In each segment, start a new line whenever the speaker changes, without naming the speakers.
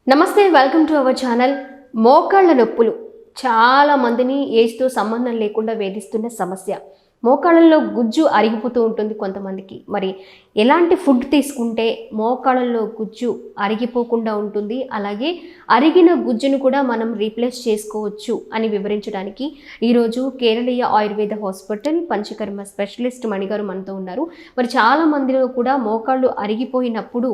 నమస్తే, welcome to our channel. మోకాళ్ళ నొప్పులు చాలా మందిని ఏజ్తో సంబంధం లేకుండా వేధిస్తున్న సమస్య. మోకాళ్ళల్లో గుజ్జు అరిగిపోతూ ఉంటుంది కొంతమందికి. మరి ఎలాంటి ఫుడ్ తీసుకుంటే మోకాళ్ళల్లో గుజ్జు అరిగిపోకుండా ఉంటుంది, అలాగే అరిగిన గుజ్జును కూడా మనం రీప్లేస్ చేసుకోవచ్చు అని వివరించడానికి ఈరోజు కేరళీయ ఆయుర్వేద హాస్పిటల్ పంచకర్మ స్పెషలిస్ట్ మణిగారు మనతో ఉన్నారు. మరి చాలా మందిలో కూడా మోకాళ్ళు అరిగిపోయినప్పుడు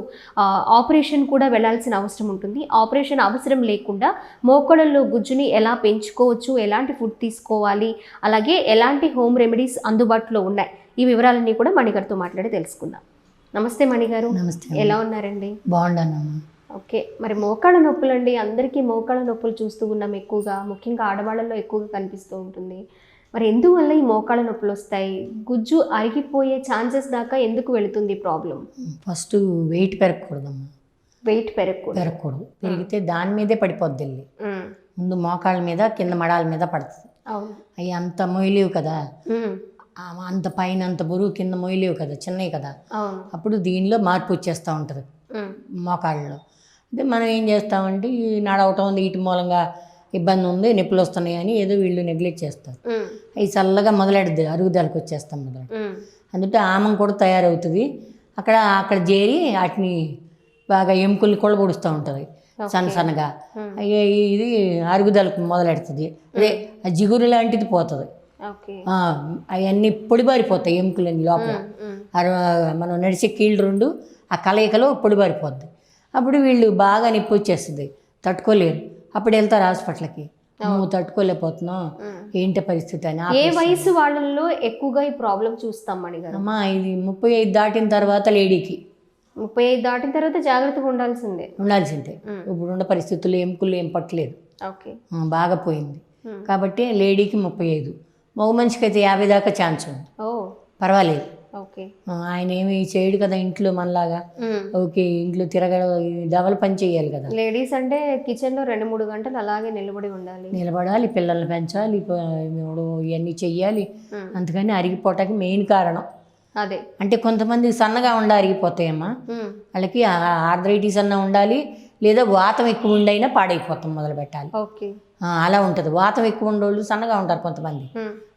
ఆపరేషన్ కూడా వెళ్ళాల్సిన అవసరం ఉంటుంది. ఆపరేషన్ అవసరం లేకుండా మోకాళ్ళల్లో గుజ్జుని ఎలా పెంచుకోవచ్చు, ఎలాంటి ఫుడ్ తీసుకోవాలి, అలాగే ఎలాంటి హోమ్ రెమెడీస్ అందుబాటులో ఉన్నాయి, ఈ వివరాలన్నీ కూడా మణిగారితో మాట్లాడి తెలుసుకుందాం. నమస్తే మణిగారు.
నమస్తే.
ఎలా ఉన్నారండి?
బాగున్నానమ్మా.
ఓకే, మరి మోకాళ్ళ నొప్పులు అండి, అందరికీ మోకాళ్ళ నొప్పులు చూస్తూ ఉన్నాం ఎక్కువగా, ముఖ్యంగా ఆడవాళ్ళలో ఎక్కువగా కనిపిస్తూ ఉంటుంది. మరి ఎందువల్ల ఈ మోకాళ్ళ నొప్పులు వస్తాయి? గుజ్జు అరిగిపోయే ఛాన్సెస్ దాకా ఎందుకు వెళుతుంది ప్రాబ్లం?
ఫస్ట్ వెయిట్ పెరగకూడదమ్మా.
వెయిట్ పెరగకూడదు.
పెరిగితే దాని మీదే పడిపోద్ది వెళ్ళి. ముందు మోకాళ్ళ మీద, కింద మడాల మీద పడుతుంది. అవి అంత మొయ్యలేవు కదా, అంత పైన అంత బరువు, కింద మొయ్యలేవు కదా, చిన్నవి కదా. అప్పుడు దీనిలో మార్పు వచ్చేస్తూ ఉంటుంది మోకాళ్ళలో. అంటే మనం ఏం చేస్తామంటే ఈ నడవటం వీటి మూలంగా ఇబ్బంది ఉంది, నొప్పులు వస్తున్నాయి అని ఏదో వీళ్ళు నెగ్లెక్ట్ చేస్తారు. అవి చల్లగా మొదలెడుద్ది, అరుగుదలకు వచ్చేస్తాం మొదలు. అందుకే ఆమం కూడా తయారవుతుంది. అక్కడ చేరి వాటిని బాగా ఎముకలు కూడా పొడుస్తూ ఉంటుంది సన్నగా. ఇది అరుగుదలకు మొదలెడుతుంది. అదే ఆ జిగురు లాంటిది పోతుంది. అవన్నీ పొడిబారిపోతాయి ఎముకలన్నీ లోపల. మనం నడిచే కీళ్ళు రెండు ఆ కలయికలో పొడిబారిపోద్ది. అప్పుడు వీళ్ళు బాగా నొప్పి వచ్చేస్తుంది, తట్టుకోలేరు. అప్పుడు వెళ్తారు హాస్పిటల్కి. నువ్వు తట్టుకోలేకపోతున్నావు, ఏంటి పరిస్థితి అని.
ఏ వయసు వాళ్ళల్లో ఎక్కువగా ఈ ప్రాబ్లం చూస్తాం మణిగారు?
అమ్మా, ఇది 35 దాటిన తర్వాత లేడీకి.
35 దాటిన తర్వాత జాగ్రత్తగా ఉండాల్సిందే.
ఇప్పుడు ఉన్న పరిస్థితుల్లో ఎముకలు ఏం పట్టలేదు, బాగా పోయింది. కాబట్టి లేడీకి 35, మగ మనిషికి అయితే 50 దాకా ఛాన్స్ ఉంది. పర్వాలేదు. ఆయన ఏమి చేయడు కదా ఇంట్లో మనలాగా. ఓకే, ఇంట్లో డబల్ పని చేయాలి కదా.
లేడీస్ అంటే కిచెన్ లో 2-3 గంటలు అలాగే
నిలబడాలి, పిల్లల్ని పెంచాలి, ఇవన్నీ చెయ్యాలి. అందుకని అరిగిపోవటానికి మెయిన్ కారణం
అదే.
అంటే కొంతమంది సన్నగా ఉండి అరిగిపోతాయమ్మా. వాళ్ళకి ఆర్థరైటిస్ అన్న ఉండాలి, లేదా వాతం ఎక్కువ ఉండైనా పాడైపోతాం మొదలు పెట్టాలి. అలా ఉంటుంది. వాతం ఎక్కువ ఉండేవాళ్ళు సన్నగా ఉంటారు కొంతమంది,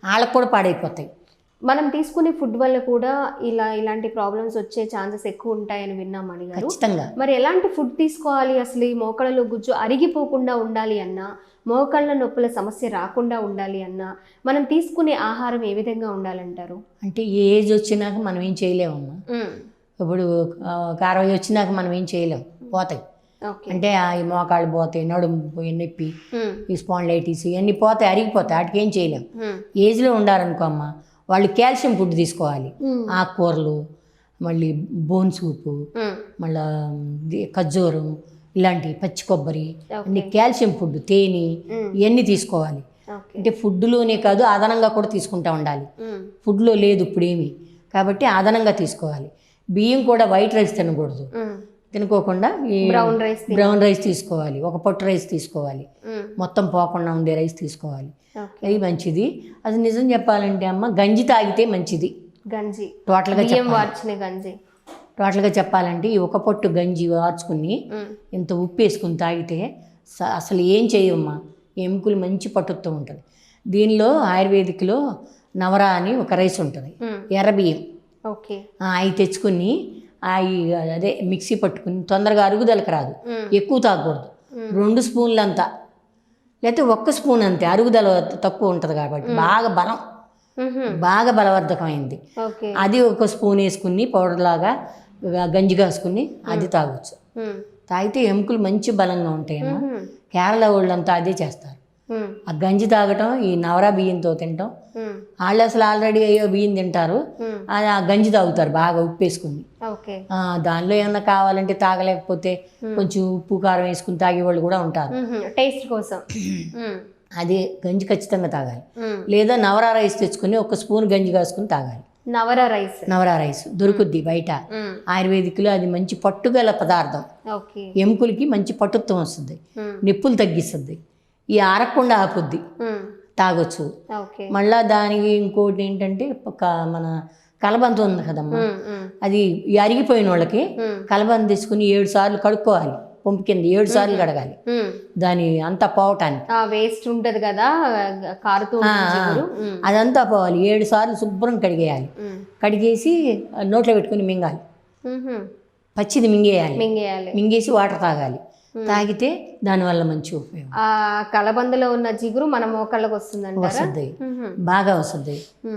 వాళ్ళకు కూడా పాడైపోతాయి.
మనం తీసుకునే ఫుడ్ వల్ల కూడా ఇలాంటి ప్రాబ్లమ్స్ వచ్చే ఛాన్సెస్ ఎక్కువ ఉంటాయని విన్నాం మణిగారు.
ఖచ్చితంగా.
మరి ఎలాంటి ఫుడ్ తీసుకోవాలి? అసలు ఈ మోకాళ్ళలో గుజ్జు అరిగిపోకుండా ఉండాలి అన్నా, మోకాళ్ళ నొప్పుల సమస్య రాకుండా ఉండాలి అన్నా మనం తీసుకునే ఆహారం ఏ విధంగా ఉండాలంటారు? అంటే
ఏజ్ వచ్చినాక మనం ఏం చేయలేమమ్మా. ఇప్పుడు 60 వచ్చినాక మనం ఏం చేయలేము, పోతాయి. అంటే ఈ మోకాళ్ళు పోతాయి, నడుము నొప్పి, ఈ స్పాండిలైటిస్ ఇవన్నీ పోతాయి, అరిగిపోతాయి. వాటికి ఏం చేయలేము. ఏజ్లో ఉండాలనుకో అమ్మ, వాళ్ళు కాల్షియం ఫుడ్ తీసుకోవాలి. ఆకుకూరలు, మళ్ళీ బోన్ సూపు, మళ్ళీ ఖర్జూరం, ఇలాంటి పచ్చి కొబ్బరి, అన్ని కాల్షియం ఫుడ్, తేనె, ఇవన్నీ తీసుకోవాలి. అంటే ఫుడ్లోనే కాదు, అదనంగా కూడా తీసుకుంటూ ఉండాలి. ఫుడ్లో లేదు ఇప్పుడు ఏమి, కాబట్టి అదనంగా తీసుకోవాలి. బియ్యం కూడా వైట్ రైస్ తినకూడదు, తినుకోకుండా ఈ బ్రౌన్ రైస్ తీసుకోవాలి. ఒక పొట్టు రైస్ తీసుకోవాలి, మొత్తం పోకుండా ఉండే రైస్ తీసుకోవాలి. అది మంచిది. అది నిజం చెప్పాలంటే అమ్మ, గంజి తాగితే మంచిది.
గంజి
టోటల్గా చెప్పాలంటే ఈ ఒక పొట్టు గంజి వార్చుకుని ఇంత ఉప్పు వేసుకుని తాగితే అసలు ఏం చేయమ్మా, ఎముకలు మంచి పట్టుతో ఉంటుంది. దీనిలో ఆయుర్వేదిక్లో నవరా అని ఒక రైస్ ఉంటుంది, ఎర్ర బియ్యం. అవి తెచ్చుకుని అదే మిక్సీ పట్టుకుని, తొందరగా అరుగుదలకు రాదు, ఎక్కువ తాగకూడదు. 2 స్పూన్లు అంతా, లేకపోతే 1 స్పూన్ అంతే. అరుగుదల తక్కువ ఉంటుంది కాబట్టి బాగా బలవర్ధకమైంది. అది 1 స్పూన్ వేసుకుని పౌడర్ లాగా గంజి కాసుకుని అది తాగొచ్చు. తాగితే ఎముకలు మంచి బలంగా ఉంటాయమ్మా. కేరళ వాళ్ళంతా అదే చేస్తారు. ఆ గంజి తాగటం, ఈ నవరా బియ్యంతో తినటం. వాళ్ళు అసలు ఆల్రెడీ అయ్యో బియ్యం తింటారు, ఆ గంజి తాగుతారు బాగా ఉప్పు వేసుకుని. దానిలో ఏమన్నా కావాలంటే, తాగలేకపోతే కొంచెం ఉప్పు కారం వేసుకుని తాగేవాళ్ళు కూడా ఉంటారు
టేస్ట్ కోసం.
అది గంజి ఖచ్చితంగా తాగాలి. లేదా నవరా రైస్ తెచ్చుకుని 1 స్పూన్ గంజి కాసుకుని తాగాలి. నవరా రైస్ దొరుకుద్ది బయట ఆయుర్వేదిక్లో. అది మంచి పట్టుగల పదార్థం, ఎముకలకి మంచి పట్టుత్వం వస్తుంది, నొప్పులు తగ్గిస్తుంది, ఈ ఆరకుండా ఆపుద్ది, తాగొచ్చు. మళ్ళా దానికి ఇంకోటి ఏంటంటే, మన కలబంద ఉంది కదమ్మా, అది అరిగిపోయిన వాళ్ళకి కలబంద తీసుకుని 7 సార్లు కడుక్కోవాలి. పంపు కింద 7 సార్లు కడగాలి దాని అంతా పోవటానికి.
వేస్ట్ ఉంటది కదా కారుతూ ఉంటుంది జిగురు.
అదంతా పోవాలి. 7 సార్లు శుభ్రం కడిగేయాలి. కడిగేసి నోట్లో పెట్టుకుని మింగాలి. పచ్చిది మింగేయాలి. మింగేసి వాటర్ తాగాలి. తాగితే దానివల్ల మంచి ఉపయోగం.
ఆ కలబందలో ఉన్న జిగురు మన మోకాళ్ళకి
వస్తుంది, బాగా వస్తుంది.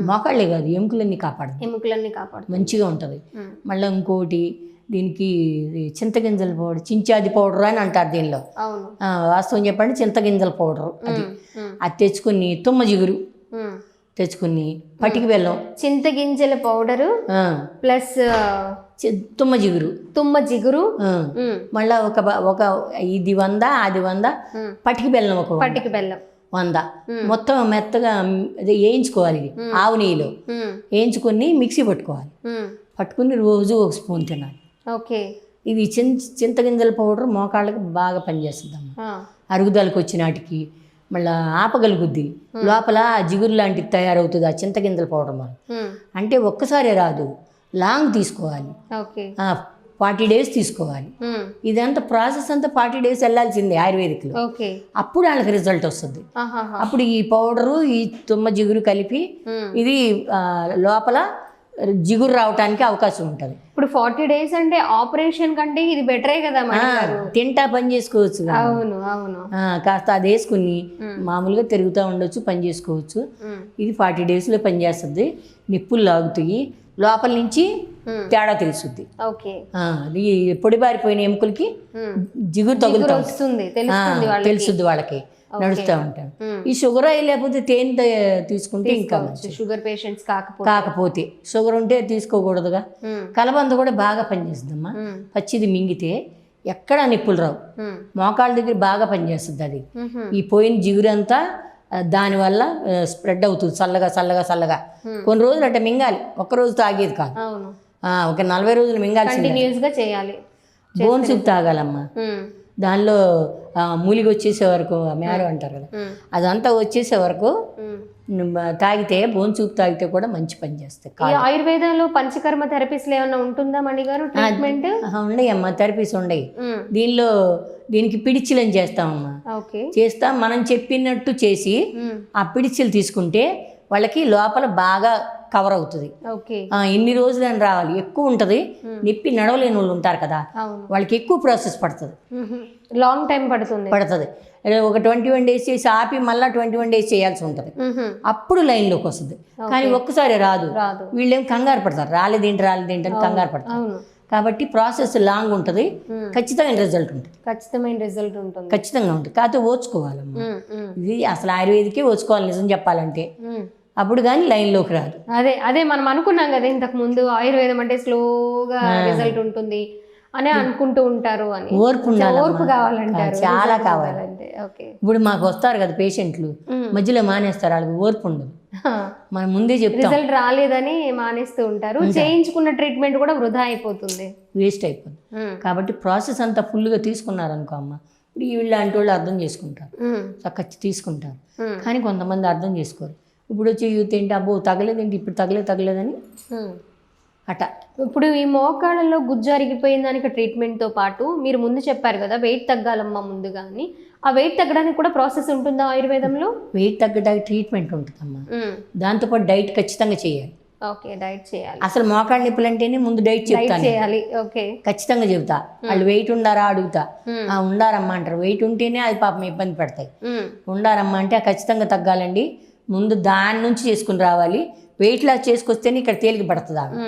మోకాళ్ళే కాదు ఎముకలన్నీ కాపాడుతుంది, మంచిగా ఉంటుంది. మళ్ళీ ఇంకోటి దీనికి చింతగింజల పౌడర్, చించాది పౌడర్ అని అంటారు దీనిలో. వాస్తవం చెప్పండి, చింతగింజల పౌడర్ అది తెచ్చుకుని తుమ్మ జిగురు తెచ్చుకుని పటికి బెల్లం,
చింతగింజల పౌడరు ప్లస్
తుమ్మ జిగురు మళ్ళా ఒక ఇది 100 అది 100 పటికి బెల్లం, పటికి బెల్లం 100 మొత్తం మెత్తగా వేయించుకోవాలి. ఇది ఆవు నెయ్యిలో వేయించుకొని మిక్సీ పట్టుకుని రోజు 1 స్పూన్ తినాలి.
ఓకే.
ఇది చింతగింజల పౌడర్ మోకాళ్ళకి బాగా పనిచేస్తుందమ్మా. అరుగుదలకు వచ్చినాటికి మళ్ళీ ఆపగలుగుద్ది. లోపల జిగురు లాంటిది తయారవుతుంది ఆ చింతగింజల పౌడర్. మనం అంటే ఒక్కసారి రాదు, లాంగ్ తీసుకోవాలి. 40 days తీసుకోవాలి. ఇదంతా ప్రాసెస్ అంతా 40 days వెళ్ళాల్సిందే ఆయుర్వేదిక్లో. అప్పుడు వాళ్ళకి రిజల్ట్ వస్తుంది. అప్పుడు ఈ పౌడరు ఈ తుమ్మ జిగురు కలిపి ఇది లోపల జిగురు రావడానికి అవకాశం ఉంటుంది.
ఇప్పుడు 40 days అంటే ఆపరేషన్ కంటే ఇది బెటరే కదా.
తింటా పని చేసుకోవచ్చు. కాస్త అది వేసుకుని మామూలుగా తిరుగుతూ ఉండొచ్చు, పని చేసుకోవచ్చు. ఇది 40 daysలో పనిచేస్తుంది. నిప్పులు లాగుతాయి, లోపల నుంచి తేడా తెలుస్తుంది. అది పొడిబారిపోయిన ఎముకలకి జిగురు తగులుతుంది, తెలుస్తుంది వాళ్ళకి. నడుస్తూ ఉంటాను. ఈ షుగర్ అయి లేకపోతే తేనె తీసుకుంటే ఇంకా మంచి.
షుగర్ పేషెంట్స్
కాకపోతే షుగర్ ఉంటే తీసుకోకూడదుగా. కలబంద కూడా బాగా పనిచేస్తుందమ్మా. పచ్చిది మింగితే ఎక్కడ నిప్పులు రావు. మోకాళ్ళ దగ్గర బాగా పనిచేస్తుంది అది. ఈ పోయిన జిగురంతా దానివల్ల స్ప్రెడ్ అవుతుంది చల్లగా. కొన్ని రోజులు అట్లా మింగాలి, ఒక్కరోజు తాగేది కాదు. ఒక 40 రోజులు మింగాల్సింది. Bone soup తాగాలమ్మా. దానిలో మూలిగి వచ్చేసే వరకు మేర అంటారు కదా, అదంతా వచ్చేసే వరకు తాగితే బోన్ సూప్ తాగితే కూడా మంచి పని చేస్తాయి.
ఆయుర్వేదంలో పంచకర్మ థెరపీస్ ఏమైనా ఉంటుందా మణి గారు? ట్రీట్మెంట్
ఉన్నాయి అమ్మా, థెరపీస్ ఉన్నాయి. దీనికి పిడిచిలని చేస్తామమ్మా. చేస్తాం. మనం చెప్పినట్టు చేసి ఆ పిడిచిలు తీసుకుంటే వాళ్ళకి లోపల బాగా కవర్ అవుతుంది. ఇన్ని రోజులని రావాలి. ఎక్కువ ఉంటుంది, నొప్పి నడవలేని వాళ్ళు ఉంటారు కదా, వాళ్ళకి ఎక్కువ ప్రాసెస్ పడుతుంది,
లాంగ్ టైం పడుతుంది.
ఒక 21 days చేసి ఆపి మళ్ళీ 21 days చేయాల్సి ఉంటుంది. అప్పుడు లైన్లోకి వస్తుంది. కానీ ఒక్కసారి రాదు. వీళ్ళేం కంగారు పడతారు, రాలేదేంటి అని కంగారు పడతారు. కాబట్టి ప్రాసెస్ లాంగ్ ఉంటుంది, ఖచ్చితమైన రిజల్ట్ ఉంటుంది. ఖచ్చితంగా ఉంటుంది. కాకపోతే ఓచుకోవాలమ్మా. ఇది అసలు ఆయుర్వేదికే ఓచుకోవాలి నిజం చెప్పాలంటే. అప్పుడు కానీ లైన్లోకి రాదు.
అదే మనం అనుకున్నాం కదా ఇంతకు ముందు, ఆయుర్వేదం అంటే స్లోగా రిజల్ట్ ఉంటుంది అని అనుకుంటూ ఉంటారు అని. ఓర్పు కావాలంటారు,
చాలా కావాలంటే. ఇప్పుడు మాకు వస్తారు కదా పేషెంట్లు, మధ్యలో మానేస్తారు, వాళ్ళకి ఓర్పు ఉండదు. మనం ముందే చెప్తాం,
రిజల్ట్ రాలేదని మానేస్తూ ఉంటారు. చేయించుకున్న ట్రీట్మెంట్ కూడా వృధా అయిపోతుంది,
వేస్ట్ అయిపోతుంది. కాబట్టి ప్రాసెస్ అంతా ఫుల్గా తీసుకున్నారనుకో అమ్మ, ఇప్పుడు వీళ్ళంటి వాళ్ళు అర్థం చేసుకుంటారు, చక్కచ్చి తీసుకుంటారు. కానీ కొంతమంది అర్థం చేసుకోరు. ఇప్పుడు వచ్చి యూత్ ఏంటి, అబ్బో తగలేదేంటి, ఇప్పుడు తగలేదని అట.
ఇప్పుడు ఈ మోకాళ్ళలో గుజ్జు అరిగిపోయిన దానికి ట్రీట్మెంట్తో పాటు మీరు ముందు చెప్పారు కదా వెయిట్ తగ్గాలమ్మా ముందుగా అని. ఆ వెయిట్ తగ్గడానికి కూడా ప్రాసెస్ ఉంటుందా ఆయుర్వేదంలో?
వెయిట్ తగ్గడానికి ట్రీట్మెంట్ ఉంటుందమ్మా. దాంతోపాటు డైట్ ఖచ్చితంగా చేయాలి.
డైట్ చేయాలి.
అసలు మోకాళ్ళ నొప్పులు అంటేనే ముందు డైట్ చెప్తాను, ఖచ్చితంగా చెబుతా. వాళ్ళు వెయిట్ ఉండారా అడుగుతా, ఉండారమ్మా అంటారు. వెయిట్ ఉంటేనే అది పాపం ఇబ్బంది పడతాయి. ఉండారమ్మా అంటే ఖచ్చితంగా తగ్గాలండి, ముందు దాని నుంచి చేసుకుని రావాలి. వెయిట్ లాస్ చేసుకొస్తేనే ఇక్కడ తేలిక పడుతుంది.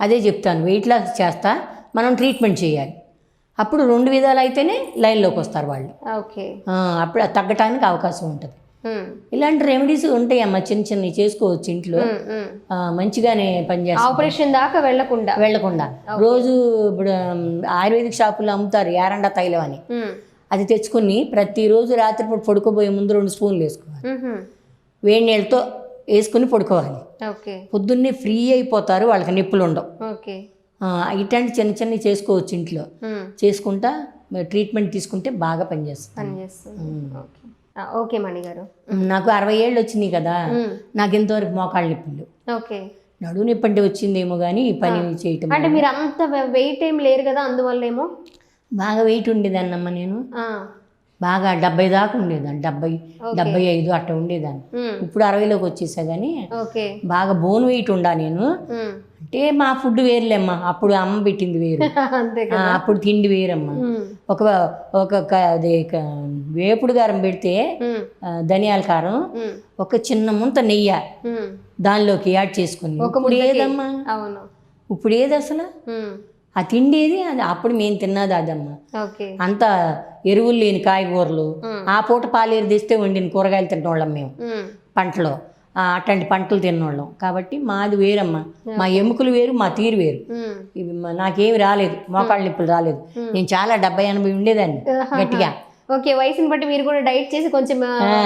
అదే చెప్తాను, వెయిట్ లాస్ చేస్తా, మనం ట్రీట్మెంట్ చేయాలి. అప్పుడు 2 విధాలు అయితేనే లైన్లోకి వస్తారు వాళ్ళు. అప్పుడు తగ్గటానికి అవకాశం ఉంటుంది. ఇలాంటి రెమెడీస్ ఉంటాయమ్మా, చిన్నవి చేసుకోవచ్చు ఇంట్లో, మంచిగానే పనిచేస్తాయి.
ఆపరేషన్ దాకా
వెళ్ళకుండా రోజు ఇప్పుడు ఆయుర్వేదిక్ షాపుల్లో అమ్ముతారు యారండా తైలం అని. అది తెచ్చుకుని ప్రతిరోజు రాత్రిపూట పడుకోబోయే ముందు 2 స్పూన్లు వేసుకోవాలి. వేడి నీళ్ళతో వేసుకుని పడుకోవాలి. పొద్దున్నే ఫ్రీ అయిపోతారు, వాళ్ళకి నొప్పులు ఉండవు. ఇట్లాంటి చిన్నవి చేసుకోవచ్చు ఇంట్లో. చేసుకుంటా ట్రీట్మెంట్ తీసుకుంటే బాగా పనిచేస్తుంది.
ఓకే మణి గారు,
నాకు 60 ఏళ్ళు వచ్చినాయి కదా, నాకు ఇంతవరకు మోకాళ్ళ నొప్పులు, నడువు నొప్పి అంటే వచ్చిందేమో కానీ పని చేయటం.
అంటే మీరు అంత వెయిట్ ఏం లేరు కదా అందువల్ల ఏమో
బాగా వెయిట్ ఉండేదాన్నమ్మ నేను,
ఆ,
బాగా 70 దాకా ఉండేదాన్ని, 75 అట్లా ఉండేదాన్ని.
ఉమ్,
ఇప్పుడు 60లోకి వచ్చేసా. కానీ
ఓకే.
బాగా బోన్ వెయిట్ ఉండా నేను.
ఉమ్,
అంటే మా ఫుడ్ వేరులేమ్మా, అప్పుడు అమ్మ పెట్టింది వేరు.
అంతే కదా.
అప్పుడు తిండి వేరమ్మా.
ఉమ్,
ఒక ఒక వేపుడు కారం పెడితే
ఉమ్,
ధనియాల కారం,
ఉమ్,
ఒక చిన్న ముంత నెయ్యి
ఉమ్,
దానిలోకి యాడ్ చేసుకుని.
ఒక
ఇప్పుడు
ముద్దకి.
ఏదమ్మా,
అవును.
ఇప్పుడు ఏది అసలు
ఉమ్,
ఆ తిండి ఏది? అది అప్పుడు మేము తిన్నది అదమ్మా.
ఓకే.
అంత ఎరువులు లేని కాయగూరలు, ఆ పూట పాలేరు తెస్తే వండిన కూరగాయలు తిన్నోళ్ళం మేము
ఉమ్,
పంటలో. అట్లాంటి పంటలు తిన్నోళ్ళం కాబట్టి మాది వేరమ్మా. మా ఎముకలు వేరు, మా తీరు వేరు.
ఉమ్,
ఇవి నాకేమి రాలేదు, మోకాళ్ళ నొప్పులు రాలేదు. నేను చాలా 70-80 ఉండేదాన్ని గట్టిగా.
ఓకే. వయసుని బట్టి మీరు కూడా డైట్ చేసి కొంచెం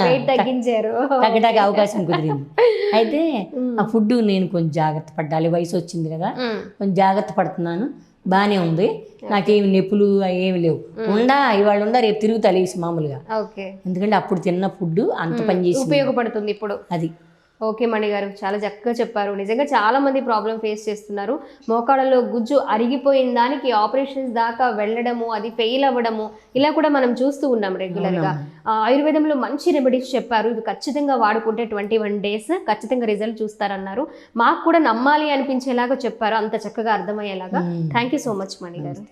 వెయిట్ తగ్గించారు.
తగ్గడానికి అవకాశం కుదిరింది. అయితే ఆ ఫుడ్ నేను కొంచెం జాగ్రత్త పడాలి, వయసు వచ్చింది కదా,
ఉమ్,
కొంచెం జాగ్రత్త పడుతున్నాను. బాగానే ఉంది, నాకేమి నొప్పులు ఏమి లేవు. ఇవాళ ఉండా రేపు తిరుగుతా లేసి మామూలుగా.
ఓకే.
ఎందుకంటే అప్పుడు తిన్న ఫుడ్ అంత పని చేసి
ఉపయోగపడుతుంది ఇప్పుడు.
అది.
ఓకే మణి గారు, చాలా చక్కగా చెప్పారు. నిజంగా చాలా మంది ప్రాబ్లం ఫేస్ చేస్తున్నారు. మోకాళ్ళలో గుజ్జు అరిగిపోయిన దానికి ఆపరేషన్స్ దాకా వెళ్ళడము, అది ఫెయిల్ అవ్వడము, ఇలా కూడా మనం చూస్తూ ఉన్నాం రెగ్యులర్గా. ఆయుర్వేదంలో మంచి రెమెడీస్ చెప్పారు. ఇది ఖచ్చితంగా వాడుకుంటే 21 days ఖచ్చితంగా రిజల్ట్ చూస్తారన్నారు. మాకు కూడా నమ్మాలి అనిపించేలాగా చెప్పారు, అంత చక్కగా అర్థమయ్యేలాగా. థ్యాంక్ యూ సో మచ్ మణి గారు.